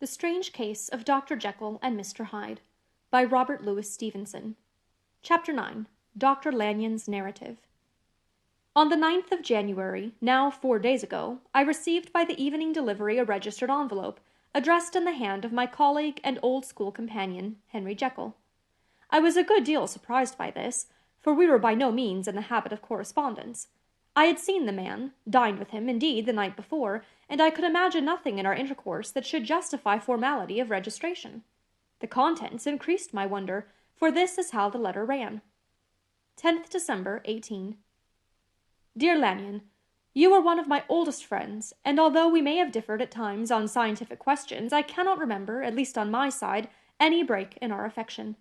The Strange Case of Dr. Jekyll and Mr. Hyde, by Robert Louis Stevenson. Chapter 9. Dr. Lanyon's Narrative. On the 9th of January, now 4 days ago, I received by the evening delivery a registered envelope, addressed in the hand of my colleague and old school companion, Henry Jekyll. I was a good deal surprised by this, for we were by no means in the habit of correspondence. I had seen the man, dined with him, indeed, the night before, and I could imagine nothing in our intercourse that should justify formality of registration. The contents increased my wonder, for this is how the letter ran. 10th December, 18. Dear Lanyon, you are one of my oldest friends, and although we may have differed at times on scientific questions, I cannot remember, at least on my side, any break in our affection.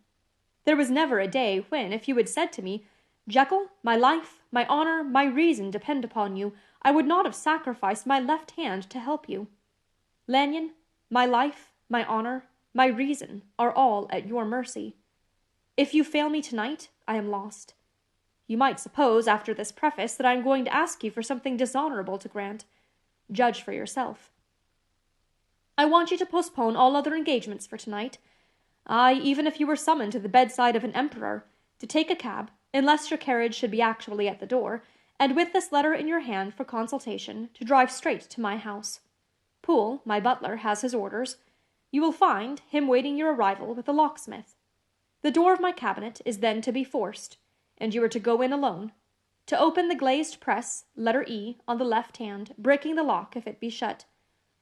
There was never a day when, if you had said to me, Jekyll, my life, my honor, my reason depend upon you, I would not have sacrificed my left hand to help you. Lanyon, my life, my honor, my reason are all at your mercy. If you fail me tonight, I am lost. You might suppose, after this preface, that I am going to ask you for something dishonorable to grant. Judge for yourself. I want you to postpone all other engagements for tonight. Aye, even if you were summoned to the bedside of an emperor, to take a cab, unless your carriage should be actually at the door, and with this letter in your hand for consultation, to drive straight to my house. Poole, my butler, has his orders. You will find him waiting your arrival with the locksmith. The door of my cabinet is then to be forced, and you are to go in alone. To open the glazed press, letter E, on the left hand, breaking the lock if it be shut,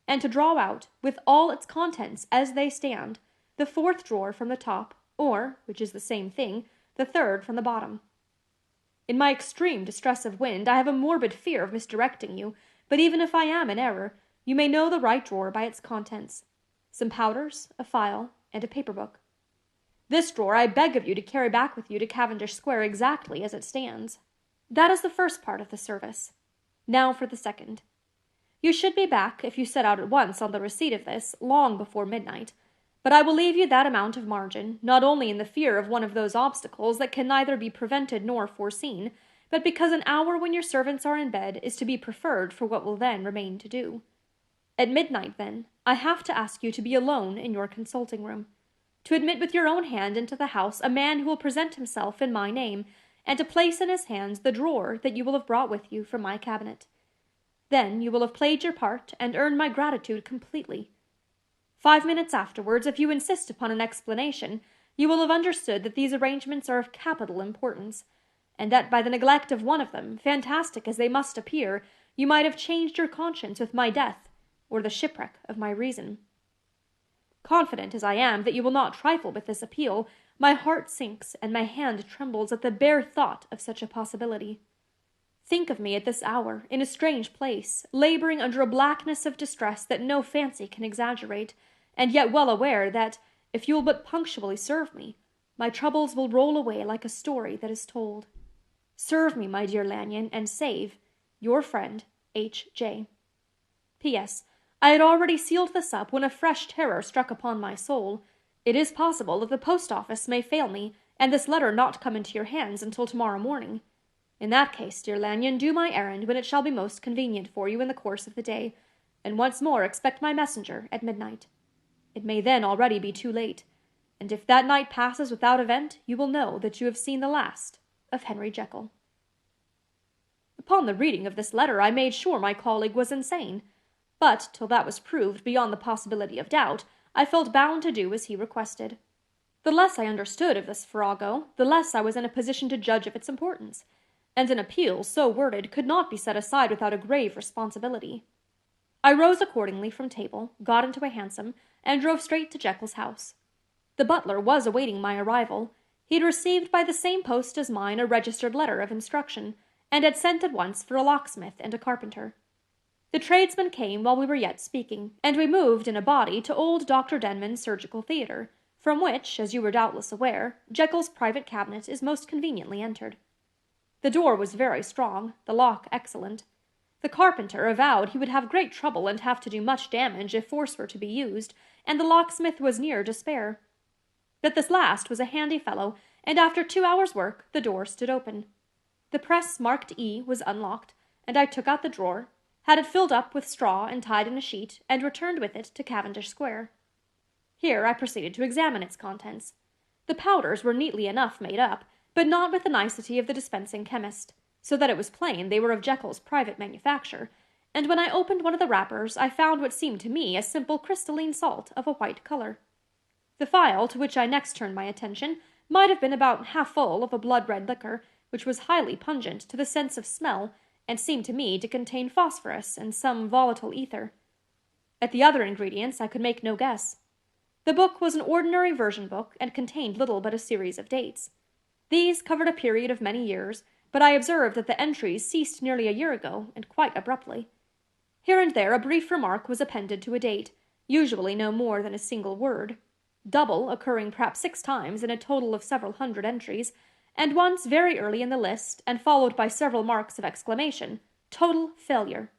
and to draw out, with all its contents as they stand, the fourth drawer from the top, or, which is the same thing, the third from the bottom. In my extreme distress of wind, I have a morbid fear of misdirecting you, but even if I am in error, you may know the right drawer by its contents. Some powders, a file, and a paper-book. This drawer I beg of you to carry back with you to Cavendish Square exactly as it stands. That is the first part of the service. Now for the second. You should be back, if you set out at once on the receipt of this, long before midnight, but I will leave you that amount of margin, not only in the fear of one of those obstacles that can neither be prevented nor foreseen, but because an hour when your servants are in bed is to be preferred for what will then remain to do. At midnight, then, I have to ask you to be alone in your consulting room, to admit with your own hand into the house a man who will present himself in my name, and to place in his hands the drawer that you will have brought with you from my cabinet. Then you will have played your part and earned my gratitude completely. 5 minutes afterwards, if you insist upon an explanation, you will have understood that these arrangements are of capital importance, and that by the neglect of one of them, fantastic as they must appear, you might have changed your conscience with my death, or the shipwreck of my reason. Confident as I am that you will not trifle with this appeal, my heart sinks and my hand trembles at the bare thought of such a possibility. Think of me at this hour, in a strange place, laboring under a blackness of distress that no fancy can exaggerate, and yet well aware that, if you will but punctually serve me, my troubles will roll away like a story that is told. Serve me, my dear Lanyon, and save your friend, H.J. P.S. I had already sealed this up when a fresh terror struck upon my soul. It is possible that the post-office may fail me, and this letter not come into your hands until tomorrow morning. In that case, dear Lanyon, do my errand when it shall be most convenient for you in the course of the day, and once more expect my messenger at midnight. It may then already be too late, and if that night passes without event, you will know that you have seen the last of Henry Jekyll. Upon the reading of this letter, I made sure my colleague was insane, but, till that was proved beyond the possibility of doubt, I felt bound to do as he requested. The less I understood of this farrago, the less I was in a position to judge of its importance, and an appeal so worded could not be set aside without a grave responsibility. I rose accordingly from table, got into a hansom, and drove straight to Jekyll's house. The butler was awaiting my arrival. He had received by the same post as mine a registered letter of instruction, and had sent at once for a locksmith and a carpenter. The tradesmen came while we were yet speaking, and we moved in a body to old Dr. Denman's surgical theatre, from which, as you were doubtless aware, Jekyll's private cabinet is most conveniently entered. The door was very strong, the lock excellent. The carpenter avowed he would have great trouble and have to do much damage if force were to be used, and the locksmith was near despair. But this last was a handy fellow, and after 2 hours' work the door stood open. The press marked E was unlocked, and I took out the drawer, had it filled up with straw and tied in a sheet, and returned with it to Cavendish Square. Here I proceeded to examine its contents. The powders were neatly enough made up, but not with the nicety of the dispensing chemist, so that it was plain they were of Jekyll's private manufacture, and when I opened one of the wrappers I found what seemed to me a simple crystalline salt of a white color. The phial to which I next turned my attention might have been about half full of a blood-red liquor, which was highly pungent to the sense of smell, and seemed to me to contain phosphorus and some volatile ether. At the other ingredients I could make no guess. The book was an ordinary version book, and contained little but a series of dates. These covered a period of many years, but I observed that the entries ceased nearly a year ago, and quite abruptly. Here and there a brief remark was appended to a date, usually no more than a single word, double occurring perhaps 6 times in a total of several hundred entries, and once very early in the list, and followed by several marks of exclamation, total failure.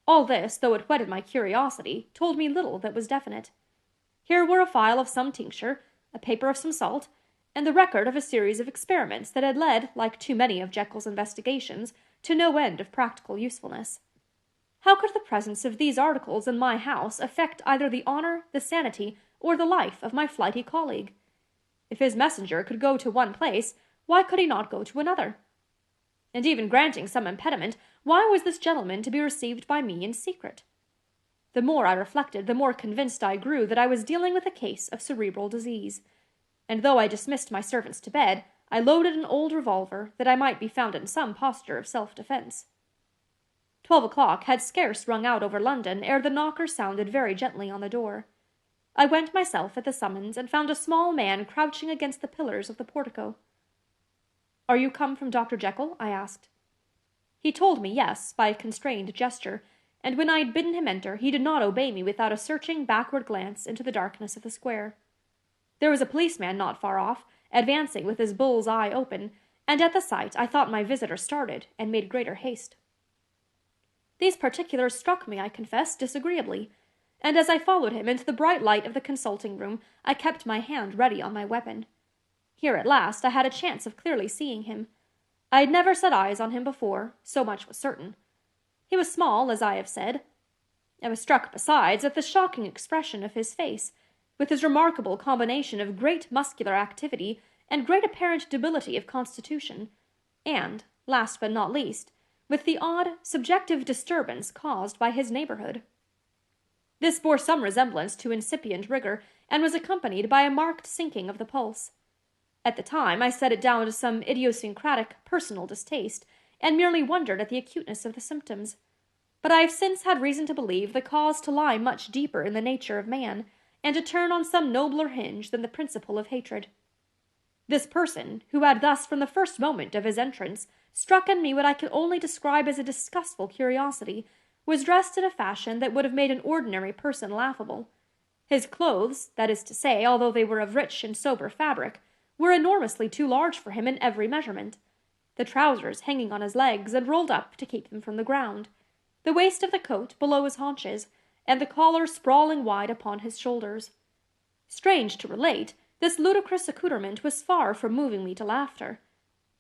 All this, though it whetted my curiosity, told me little that was definite. Here were a phial of some tincture, a paper of some salt, and the record of a series of experiments that had led, like too many of Jekyll's investigations, to no end of practical usefulness. How could the presence of these articles in my house affect either the honor, the sanity, or the life of my flighty colleague? If his messenger could go to one place, why could he not go to another? And even granting some impediment, why was this gentleman to be received by me in secret? The more I reflected, the more convinced I grew that I was dealing with a case of cerebral disease, and though I dismissed my servants to bed, I loaded an old revolver, that I might be found in some posture of self-defence. 12 o'clock had scarce rung out over London ere the knocker sounded very gently on the door. I went myself at the summons, and found a small man crouching against the pillars of the portico. "Are you come from Dr. Jekyll?" I asked. He told me yes, by a constrained gesture, and when I had bidden him enter, he did not obey me without a searching backward glance into the darkness of the square. There was a policeman not far off, advancing with his bull's eye open, and at the sight I thought my visitor started, and made greater haste. These particulars struck me, I confess, disagreeably, and as I followed him into the bright light of the consulting room, I kept my hand ready on my weapon. Here at last I had a chance of clearly seeing him. I had never set eyes on him before, so much was certain. He was small, as I have said. I was struck, besides, at the shocking expression of his face, with his remarkable combination of great muscular activity and great apparent debility of constitution, and, last but not least, with the odd, subjective disturbance caused by his neighborhood. This bore some resemblance to incipient rigor, and was accompanied by a marked sinking of the pulse. At the time I set it down to some idiosyncratic personal distaste, and merely wondered at the acuteness of the symptoms. But I have since had reason to believe the cause to lie much deeper in the nature of man, and to turn on some nobler hinge than the principle of hatred. This person, who had thus from the first moment of his entrance struck in me what I could only describe as a disgustful curiosity, was dressed in a fashion that would have made an ordinary person laughable. His clothes, that is to say, although they were of rich and sober fabric, were enormously too large for him in every measurement, the trousers hanging on his legs and rolled up to keep them from the ground, the waist of the coat below his haunches, and the collar sprawling wide upon his shoulders. Strange to relate, this ludicrous accoutrement was far from moving me to laughter.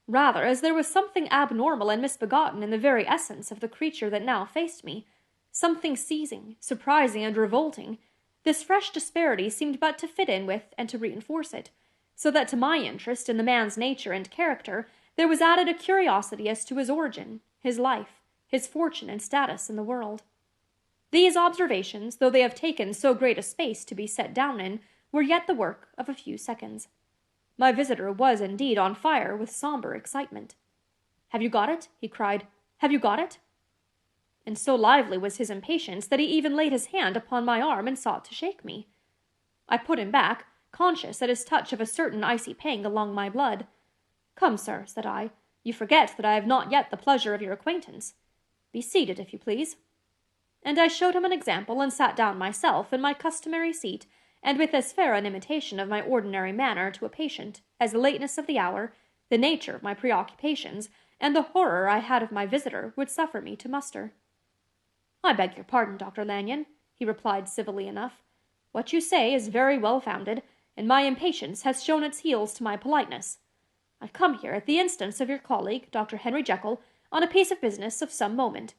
Rather, as there was something abnormal and misbegotten in the very essence of the creature that now faced me, something seizing, surprising, and revolting, this fresh disparity seemed but to fit in with and to reinforce it, so that to my interest in the man's nature and character there was added a curiosity as to his origin, his life, his fortune and status in the world. These observations, though they have taken so great a space to be set down in, were yet the work of a few seconds. My visitor was indeed on fire with sombre excitement. "Have you got it?" he cried. "Have you got it?" And so lively was his impatience that he even laid his hand upon my arm and sought to shake me. I put him back, conscious at his touch of a certain icy pang along my blood. "Come, sir," said I, "you forget that I have not yet the pleasure of your acquaintance. Be seated, if you please." And I showed him an example, and sat down myself in my customary seat, and with as fair an imitation of my ordinary manner to a patient as the lateness of the hour, the nature of my preoccupations, and the horror I had of my visitor would suffer me to muster. "I beg your pardon, Dr. Lanyon," he replied civilly enough. "What you say is very well founded, and my impatience has shown its heels to my politeness. I come here at the instance of your colleague, Dr. Henry Jekyll, on a piece of business of some moment,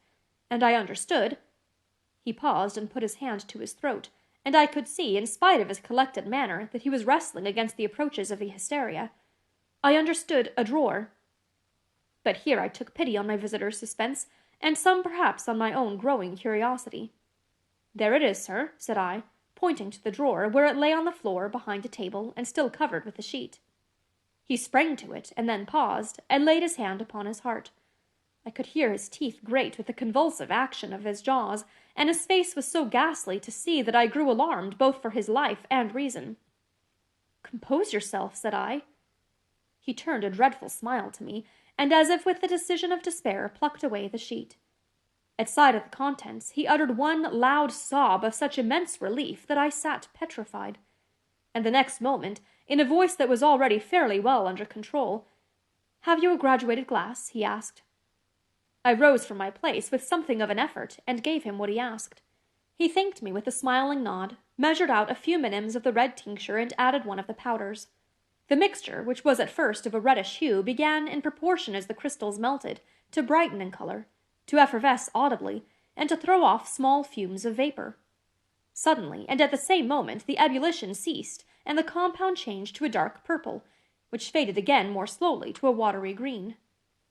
and I understood—" He paused and put his hand to his throat, and I could see, in spite of his collected manner, that he was wrestling against the approaches of the hysteria. I understood a drawer. But here I took pity on my visitor's suspense, and some perhaps on my own growing curiosity. "There it is, sir," said I, pointing to the drawer, where it lay on the floor behind a table and still covered with a sheet. He sprang to it, and then paused, and laid his hand upon his heart. I could hear his teeth grate with the convulsive action of his jaws, and his face was so ghastly to see that I grew alarmed both for his life and reason. "Compose yourself," said I. He turned a dreadful smile to me, and as if with the decision of despair plucked away the sheet. At sight of the contents, he uttered one loud sob of such immense relief that I sat petrified, and the next moment, in a voice that was already fairly well under control, "Have you a graduated glass?" he asked. I rose from my place with something of an effort, and gave him what he asked. He thanked me with a smiling nod, measured out a few minims of the red tincture, and added one of the powders. The mixture, which was at first of a reddish hue, began, in proportion as the crystals melted, to brighten in color, to effervesce audibly, and to throw off small fumes of vapor. Suddenly, and at the same moment, the ebullition ceased, and the compound changed to a dark purple, which faded again more slowly to a watery green.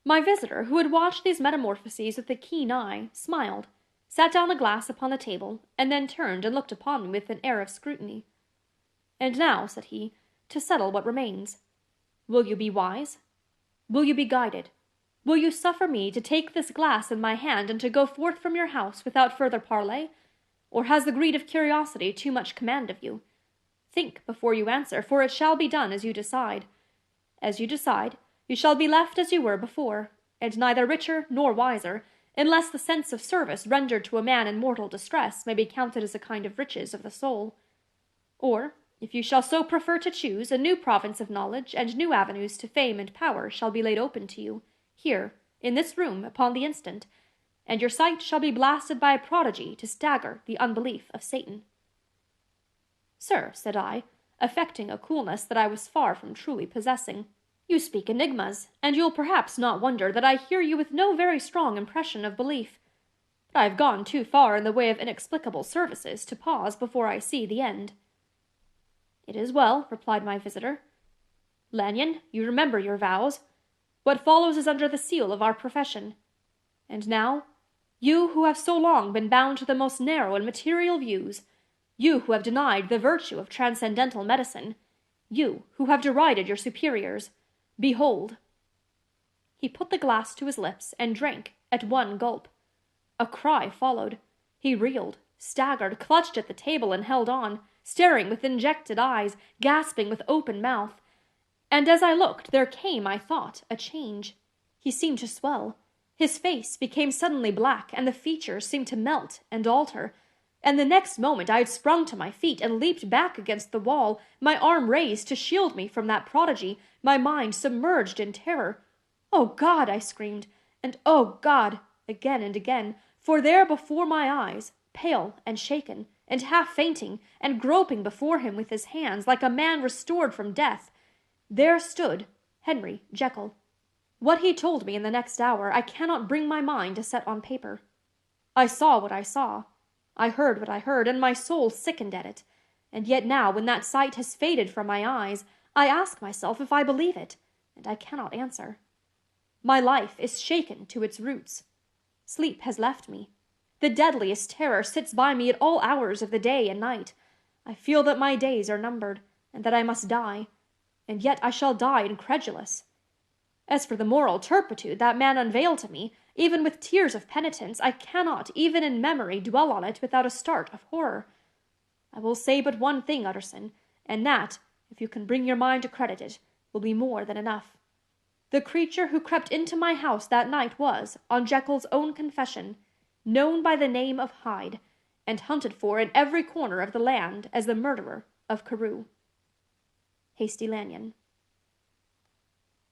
My visitor, who had watched these metamorphoses with a keen eye, smiled, sat down a glass upon the table, and then turned and looked upon me with an air of scrutiny. "And now," said he, "to settle what remains. Will you be wise? Will you be guided? Will you suffer me to take this glass in my hand and to go forth from your house without further parley? Or has the greed of curiosity too much command of you? Think before you answer, for it shall be done as you decide. As you decide, you shall be left as you were before, and neither richer nor wiser, unless the sense of service rendered to a man in mortal distress may be counted as a kind of riches of the soul. Or, if you shall so prefer to choose, a new province of knowledge and new avenues to fame and power shall be laid open to you, here, in this room, upon the instant, and your sight shall be blasted by a prodigy to stagger the unbelief of Satan." "Sir," said I, affecting a coolness that I was far from truly possessing, "you speak enigmas, and you'll perhaps not wonder that I hear you with no very strong impression of belief. But I have gone too far in the way of inexplicable services to pause before I see the end." "It is well," replied my visitor. "Lanyon, you remember your vows. What follows is under the seal of our profession. And now, you who have so long been bound to the most narrow and material views, you who have denied the virtue of transcendental medicine, you who have derided your superiors, behold." He put the glass to his lips and drank at one gulp. A cry followed. He reeled, staggered, clutched at the table, and held on, staring with injected eyes, gasping with open mouth. And as I looked, there came, I thought, a change. He seemed to swell. His face became suddenly black, and the features seemed to melt and alter. And the next moment I had sprung to my feet and leaped back against the wall, my arm raised to shield me from that prodigy, my mind submerged in terror. "Oh God!" I screamed, and "Oh God!" again and again, for there before my eyes, pale and shaken, and half fainting, and groping before him with his hands, like a man restored from death, there stood Henry Jekyll. What he told me in the next hour I cannot bring my mind to set on paper. I saw what I saw. I heard what I heard, and my soul sickened at it. And yet now, when that sight has faded from my eyes, I ask myself if I believe it, and I cannot answer. My life is shaken to its roots. Sleep has left me. The deadliest terror sits by me at all hours of the day and night. I feel that my days are numbered, and that I must die, and yet I shall die incredulous. As for the moral turpitude that man unveiled to me, even with tears of penitence, I cannot, even in memory, dwell on it without a start of horror. I will say but one thing, Utterson, and that, if you can bring your mind to credit it, will be more than enough. The creature who crept into my house that night was, on Jekyll's own confession, known by the name of Hyde, and hunted for in every corner of the land as the murderer of Carew. Hasty Lanyon.